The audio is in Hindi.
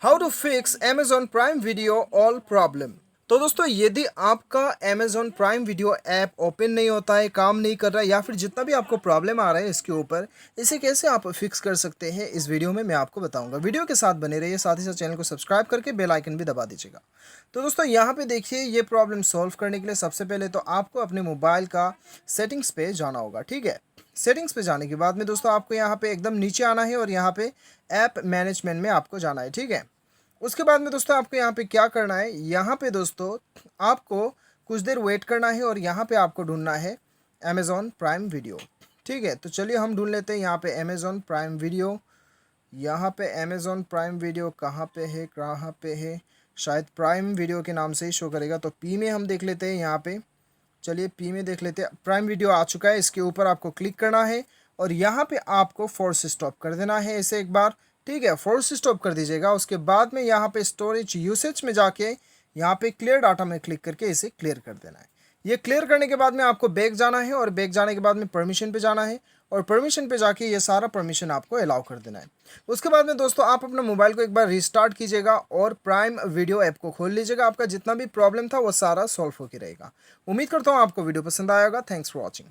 How to fix Amazon prime video all problem. तो दोस्तों, यदि आपका Amazon prime video app open नहीं होता है, काम नहीं कर रहा है, या फिर जितना भी आपको प्रॉब्लम आ रहा है इसके ऊपर, इसे कैसे आप फिक्स कर सकते हैं, इस वीडियो में मैं आपको बताऊंगा। वीडियो के साथ बने रहिए, साथ ही साथ चैनल को सब्सक्राइब करके बेल आइकन भी दबा दीजिएगा। तो दोस्तों, यहाँ पे देखिए, ये प्रॉब्लम सॉल्व करने के लिए सबसे पहले तो आपको अपने मोबाइल का सेटिंग्स पे जाना होगा। ठीक है, सेटिंग्स पे जाने के बाद में दोस्तों आपको यहाँ पे एकदम नीचे आना है और यहाँ पे ऐप मैनेजमेंट में आपको जाना है। ठीक है, उसके बाद में दोस्तों आपको यहाँ पे क्या करना है, यहाँ पे दोस्तों आपको कुछ देर वेट करना है और यहाँ पे आपको ढूंढना है Amazon प्राइम वीडियो। ठीक है, तो चलिए हम ढूंढ लेते हैं यहाँ पे Amazon प्राइम वीडियो। यहाँ पे Amazon प्राइम वीडियो कहाँ पे है, कहाँ पे है, शायद प्राइम वीडियो के नाम से ही शो करेगा, तो पी में हम देख लेते हैं यहाँ पे। चलिए पी में देख लेते हैं, प्राइम वीडियो आ चुका है। इसके ऊपर आपको क्लिक करना है और यहाँ पे आपको फोर्स स्टॉप कर देना है ऐसे एक बार। ठीक है, फोर्स स्टॉप कर दीजिएगा। उसके बाद में यहाँ पे स्टोरेज यूसेज में जाके यहाँ पे क्लियर डाटा में क्लिक करके इसे क्लियर कर देना है। ये क्लियर करने के बाद में आपको बैक जाना है और बैक जाने के बाद में परमिशन पे जाना है और परमिशन पे जाके ये सारा परमिशन आपको अलाउ कर देना है। उसके बाद में दोस्तों आप अपना मोबाइल को एक बार रिस्टार्ट कीजिएगा और प्राइम वीडियो ऐप को खोल लीजिएगा। आपका जितना भी प्रॉब्लम था वो सारा सॉल्व होकर रहेगा। उम्मीद करता हूँ आपको वीडियो पसंद आया होगा। Thanks for watching.